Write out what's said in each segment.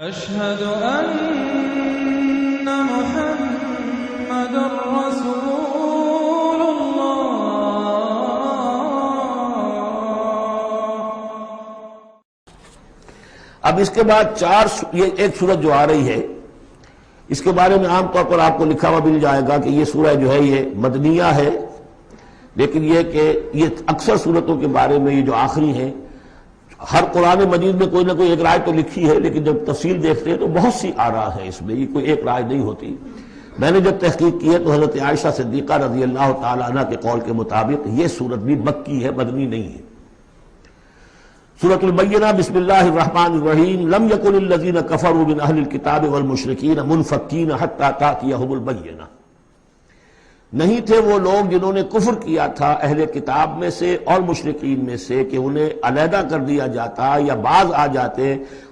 أشهد أن محمد رسول الله. اب اس کے بعد یہ ایک سورت جو آ رہی ہے اس کے بارے میں عام طور پر آپ کو لکھا ہوا مل جائے گا کہ یہ سورہ جو ہے یہ مدنیہ ہے، لیکن یہ کہ یہ اکثر سورتوں کے بارے میں یہ جو آخری ہیں، ہر قرآن مجید میں کوئی نہ کوئی ایک رائے تو لکھی ہے، لیکن جب تفصیل دیکھتے ہیں تو بہت سی آراء ہیں اس میں، یہ کوئی ایک رائے نہیں ہوتی۔ میں نے جب تحقیق کی ہے تو حضرت عائشہ صدیقہ رضی اللہ تعالی عنہ کے قول کے مطابق یہ سورت بھی مکی ہے، مدنی نہیں ہے۔ سورۃ البینہ، بسم اللہ الرحمن الرحیم، لم یکن الذین کفروا من اہل الکتاب والمشرکین منفکین حتی تأتیہم البینہ۔ نہیں تھے وہ لوگ جنہوں نے کفر کیا تھا اہل کتاب میں سے اور مشرکین میں سے کہ انہیں علیحدہ کر دیا جاتا یا باز آ جاتے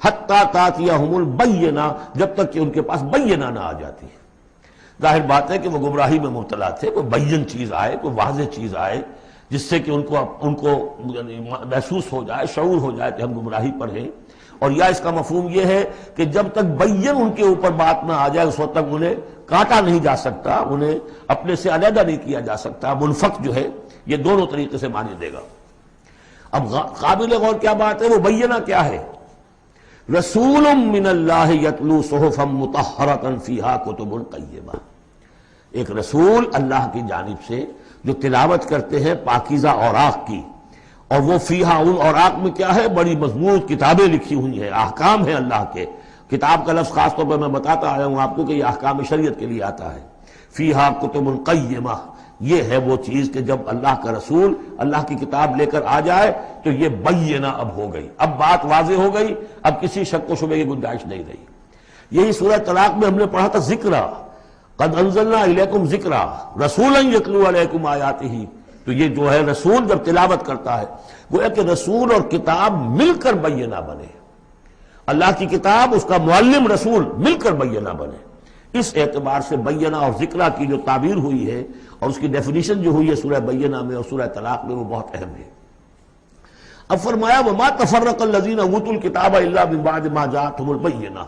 حتی تأتیہم البینہ، جب تک کہ ان کے پاس بینہ نہ آ جاتی۔ ظاہر بات ہے کہ وہ گمراہی میں مبتلا تھے، کوئی بین چیز آئے، کوئی واضح چیز آئے جس سے کہ ان کو محسوس ہو جائے، شعور ہو جائے کہ ہم گمراہی پر ہیں۔ اور یا اس کا مفہوم یہ ہے کہ جب تک بین ان کے اوپر بات نہ آ جائے اس وقت تک انہیں کاٹا نہیں جا سکتا، انہیں اپنے سے علیحدہ نہیں کیا جا سکتا۔ منفک جو ہے یہ دونوں طریقے سے معنی دے گا۔ اب قابل غور کیا بات ہے، وہ بینہ کیا ہے؟ رسول من اللہ یتلو صحفا مطہرۃ فیہا کتب قیمہ، ایک رسول اللہ کی جانب سے جو تلاوت کرتے ہیں پاکیزہ اوراق کی، اور وہ فیہا، ان اوراق میں کیا ہے؟ بڑی مضبوط کتابیں لکھی ہوئی ہیں، احکام ہیں اللہ کے۔ کتاب کا لفظ خاص طور پر میں بتاتا آیا ہوں آپ کو کہ یہ احکام شریعت کے لیے آتا ہے۔ فیہا کتب قیمہ، یہ ہے وہ چیز کہ جب اللہ کا رسول اللہ کی کتاب لے کر آ جائے تو یہ بینہ اب ہو گئی، اب بات واضح ہو گئی، اب کسی شک و شبے کی گنجائش نہیں رہی۔ یہی سورہ طلاق میں ہم نے پڑھا تھا ذکرہ، قد انزلنا الیکم ذکرا رسولا یتلو علیکم آیاتہ، تو یہ جو ہے رسول جب تلاوت کرتا ہے گویا کہ رسول اور کتاب مل کر بینہ بنے، اللہ کی کتاب اس کا معلم رسول مل کر بینہ بنے۔ اس اعتبار سے بینہ اور ذکرہ کی جو تعبیر ہوئی ہے اور اس کی ڈیفینیشن جو ہوئی ہے سورہ بینہ میں اور سورہ طلاق میں وہ بہت اہم ہے۔ اب فرمایا وما تفرق الذین اوتوا الکتاب الا من بعد ما جاءتهم البینہ،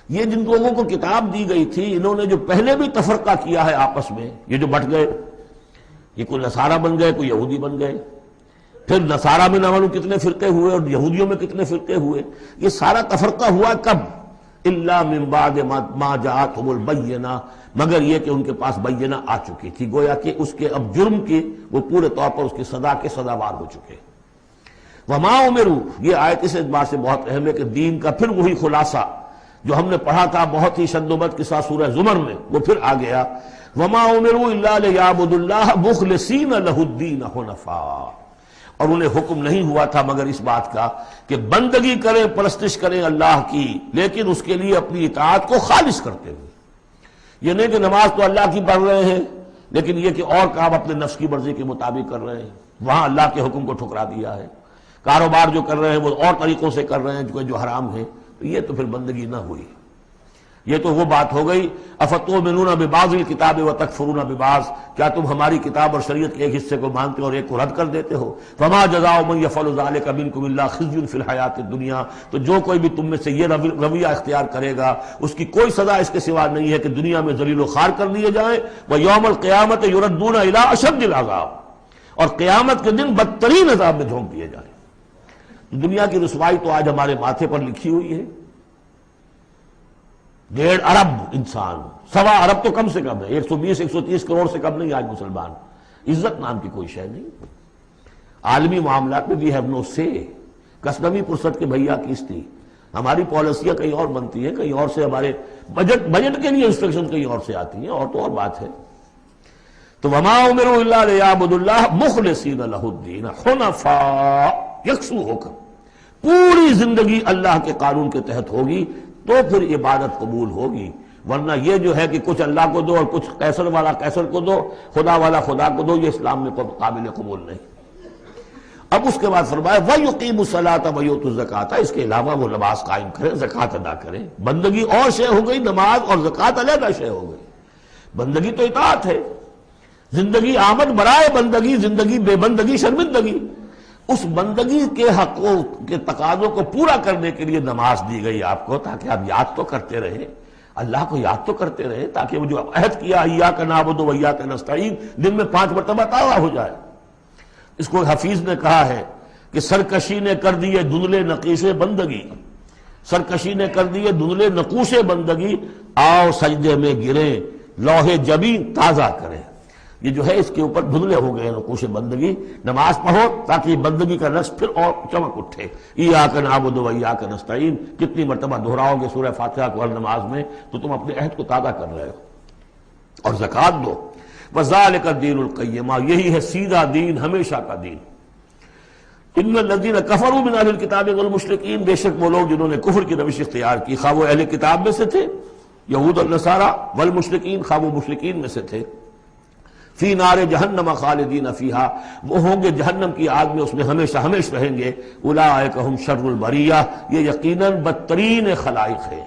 یہ جن لوگوں کو کتاب دی گئی تھی انہوں نے جو پہلے بھی تفرقہ کیا ہے آپس میں، یہ جو بٹ گئے، یہ کوئی نصارہ بن گئے، کوئی یہودی بن گئے، پھر نصارہ میں نہ معلوم کتنے فرقے ہوئے اور یہودیوں میں کتنے فرقے ہوئے، یہ سارا تفرقہ ہوا کب؟ الا من بعد ما جاءتهم البینہ، مگر یہ کہ ان کے پاس بینہ آ چکی تھی، گویا کہ اس کے اب جرم کی وہ پورے طور پر اس کی سزا کے سزاوار ہو چکے۔ وما امروا، یہ آیت اس اعتبار سے بہت اہم ہے کہ دین کا پھر وہی خلاصہ جو ہم نے پڑھا تھا بہت ہی شدت کے ساتھ سورہ زمر میں، وہ پھر آ گیا۔ وما امروا الا لیعبدوا اللہ مخلصین لہ الدین حنفاء، اور انہیں حکم نہیں ہوا تھا مگر اس بات کا کہ بندگی کریں، پرستش کریں اللہ کی، لیکن اس کے لیے اپنی اطاعت کو خالص کرتے ہوئے۔ یہ نہیں کہ نماز تو اللہ کی پڑھ رہے ہیں لیکن یہ کہ اور کام اپنے نفس کی مرضی کے مطابق کر رہے ہیں، وہاں اللہ کے حکم کو ٹھکرا دیا ہے۔ کاروبار جو کر رہے ہیں وہ اور طریقوں سے کر رہے ہیں جو حرام ہے، تو یہ تو پھر بندگی نہ ہوئی۔ یہ تو وہ بات ہو گئی افتؤمنون ببعض الکتاب وتکفرون ببعض، کیا تم ہماری کتاب اور شریعت کے ایک حصے کو مانتے اور ایک کو رد کر دیتے ہو؟ فما جزاء من یفعل ذلک منکم الا خزی فی الحیاۃ الدنیا، تو جو کوئی بھی تم میں سے یہ رویہ اختیار کرے گا اس کی کوئی سزا اس کے سوا نہیں ہے کہ دنیا میں ذلیل و خوار کر دیے جائیں، ویوم القیامۃ یردون الی اشد العذاب، اور قیامت کے دن بدترین عذاب میں جھونک دیے جائیں۔ دنیا کی رسوائی تو آج ہمارے ماتھے پر لکھی ہوئی ہے۔ 1.5 ارب انسان، 1.25 ارب تو کم سے کم ہے، 120-130 کروڑ سے کم نہیں آج مسلمان، عزت نام کی کوئی شے نہیں۔ عالمی معاملات میں وی ہیو نو سے، کسٹمی پرست کے بھیا کس تھی، ہماری پالیسیاں کہیں اور بنتی ہیں، کہیں اور سے ہمارے بجٹ کے لیے انسٹرکشن کہیں اور سے آتی ہیں، اور تو اور بات ہے۔ تو وما امروا الا لیعبدوا اللہ مخلصین لہ الدین حنفاء، یکسو ہو کر پوری زندگی اللہ کے قانون کے تحت ہوگی تو پھر عبادت قبول ہوگی، ورنہ یہ جو ہے کہ کچھ اللہ کو دو اور کچھ قیصر والا قیصر کو دو، خدا والا خدا کو دو، یہ اسلام میں قابل قبول نہیں۔ اب اس کے بعد فرمایا وَيُقِيمُ الصَّلَاةَ وَيُؤْتُوا الزَّكَاةَ، اس کے علاوہ وہ نماز قائم کریں، زکوٰۃ ادا کریں۔ بندگی اور شے ہو گئی، نماز اور زکوٰۃ علیحدہ شے ہو گئی۔ بندگی تو اطاعت ہے، زندگی آمد برائے بندگی، زندگی بے بندگی شرمندگی، اس بندگی کے حقوں کے تقاضوں کو پورا کرنے کے لیے نماز دی گئی آپ کو، تاکہ آپ یاد تو کرتے رہیں، اللہ کو یاد تو کرتے رہیں، تاکہ وہ جو عہد کیا ایاک نعبد و ایاک نستعین دن میں 5 مرتبہ تازہ ہو جائے۔ اس کو حفیظ نے کہا ہے کہ سرکشی نے کر دیے دھندلے نقیش بندگی، سرکشی نے کر دیے دھندلے نقوش بندگی، آؤ سجدے میں گریں لوح جبین تازہ کریں۔ یہ جو ہے اس کے اوپر دھندلے ہو گئے نقوش بندگی، نماز پڑھو تاکہ بندگی کا رقص پھر اور چمک اٹھے۔ ایاک نعبد و ایاک نستعین کتنی مرتبہ دہراؤ گے سورہ فاتحہ کو ہر نماز میں تو تم اپنے عہد کو تازہ کر رہے ہو۔ اور زکوٰۃ دو، وذالک الدین القیمہ، یہی ہے سیدھا دین، ہمیشہ کا دین۔ ان الذین کفروا من اہل الکتاب والمشرکین، بے شک وہ لوگ جنہوں نے کفر کی روش اختیار کی، خواہ وہ اہل کتاب میں سے تھے یہود اور نصارہ، والمشرکین خواہ وہ مشرکین میں سے تھے، فی نار جہنم خالدین فیہا، وہ ہوں گے جہنم کی آگ میں، اس میں ہمیشہ ہمیشہ رہیں گے۔ اولئک ہم شر البریہ، یہ یقیناً بدترین خلائق ہے۔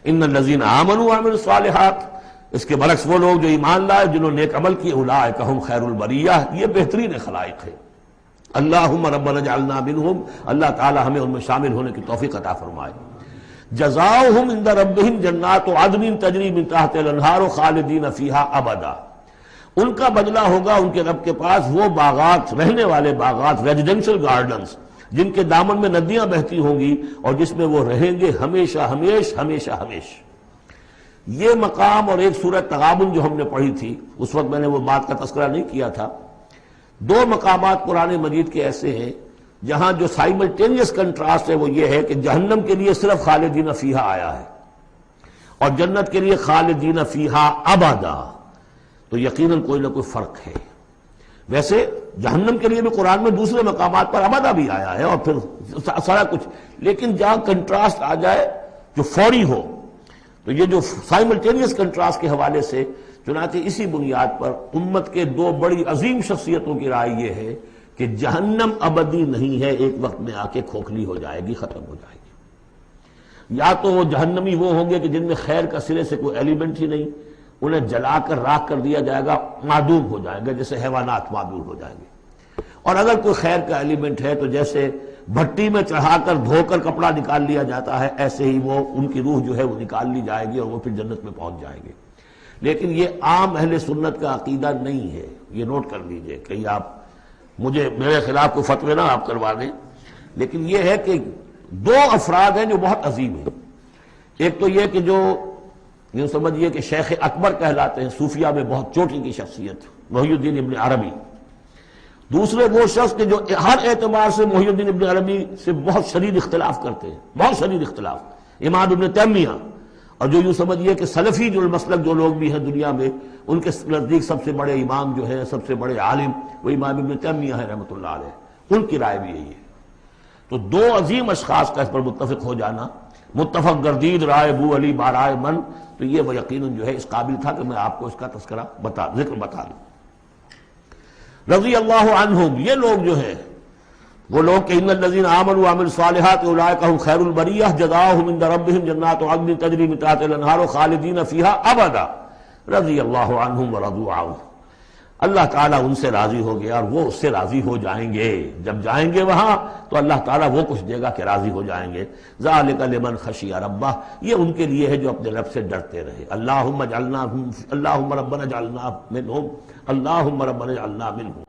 ان الذین آمنوا وعملوا الصالحات، اس کے برعکس وہ لوگ جو ایمان لائے جنہوں نے نیک عمل کیے، اولئک ہم خیر البریہ، یہ بہترین خلائق ہے۔ اللہم ربنا اجعلنا منہم، اللہ تعالی ہمیں ان میں شامل ہونے کی توفیق عطا فرمائے۔ جزاؤہم عند ربہم جنات عدن تجری من تحتہا الانہار خالدین فیہا ابدا، ان کا بدلہ ہوگا ان کے رب کے پاس وہ باغات، رہنے والے باغات، ریزیڈنشل گارڈنز جن کے دامن میں ندیاں بہتی ہوں گی اور جس میں وہ رہیں گے ہمیشہ ہمیشہ ہمیشہ ہمیشہ۔ یہ مقام اور ایک سورہ تغابن جو ہم نے پڑھی تھی، اس وقت میں نے وہ بات کا تذکرہ نہیں کیا تھا، 2 مقامات قرآن مجید کے ایسے ہیں جہاں جو سائملٹینیس کنٹراسٹ ہے وہ یہ ہے کہ جہنم کے لیے صرف خالدین فیہا آیا ہے اور جنت کے لیے خالدین فیہا ابدا، تو یقیناً کوئی نہ کوئی فرق ہے۔ ویسے جہنم کے لیے بھی قرآن میں دوسرے مقامات پر ابدا بھی آیا ہے اور پھر سارا کچھ، لیکن جہاں کنٹراسٹ آ جائے جو فوری ہو، تو یہ جو سائملٹینیس کنٹراسٹ کے حوالے سے، چنانچہ اسی بنیاد پر امت کے 2 بڑی عظیم شخصیتوں کی رائے یہ ہے کہ جہنم ابدی نہیں ہے، ایک وقت میں آ کے کھوکھلی ہو جائے گی، ختم ہو جائے گی۔ یا تو وہ جہنمی وہ ہوں گے کہ جن میں خیر کا سرے سے کوئی ایلیمنٹ ہی نہیں، انہیں جلا کر راکھ کر دیا جائے گا، معدوم ہو جائے گا، جیسے حیوانات معدوم ہو جائیں گے۔ اور اگر کوئی خیر کا ایلیمنٹ ہے تو جیسے بھٹی میں چڑھا کر دھو کر کپڑا نکال لیا جاتا ہے، ایسے ہی وہ ان کی روح جو ہے وہ نکال لی جائے گی اور وہ پھر جنت میں پہنچ جائیں گے۔ لیکن یہ عام اہل سنت کا عقیدہ نہیں ہے، یہ نوٹ کر لیجئے، کہیں آپ مجھے میرے خلاف کوئی فتوی نہ آپ کروا دیں، لیکن یہ ہے کہ 2 افراد ہیں جو بہت عظیم ہیں۔ ایک تو یہ کہ جو یوں سمجھیے کہ شیخ اکبر کہلاتے ہیں، صوفیہ میں بہت چوٹی کی شخصیت، محی الدین ابن عربی۔ دوسرے وہ شخص کہ جو ہر اعتبار سے محی الدین ابن عربی سے بہت شدید اختلاف کرتے ہیں، بہت شدید اختلاف، امام ابن تیمیہ، اور جو یوں سمجھیے کہ سلفی جو المسلک جو لوگ بھی ہیں دنیا میں، ان کے نزدیک سب سے بڑے امام جو ہیں، سب سے بڑے عالم وہ امام ابن تیمیہ ہے رحمۃ اللہ علیہ، ان کی رائے بھی یہی ہے۔ تو 2 عظیم اشخاص کا اس پر متفق ہو جانا، متفق گردید رائے بو علی بارائے من، تو یہ وہ یقیناً جو ہے اس قابل تھا کہ میں آپ کو اس کا تذکرہ ذکر بتا دوں۔ رضی اللہ عنہم، یہ لوگ جو ہیں وہ لوگ کہ ان الذین آمنوا وعملوا الصالحات اولئک هم خیر البریہ جزاؤہم عند ربہم جنات عدن تجری من تحتہا الانہار خالدین فیہا ابدا رضی اللہ عنہم ورضوا عنہ، اللہ تعالیٰ ان سے راضی ہو گیا اور وہ اس سے راضی ہو جائیں گے۔ جب جائیں گے وہاں تو اللہ تعالیٰ وہ کچھ دے گا کہ راضی ہو جائیں گے۔ ذالک لمن خشی ربہ، یہ ان کے لیے ہے جو اپنے رب سے ڈرتے رہے۔ اللہم ربنا اجعلنا منہم، اللہم ربنا اجعلنا منہم۔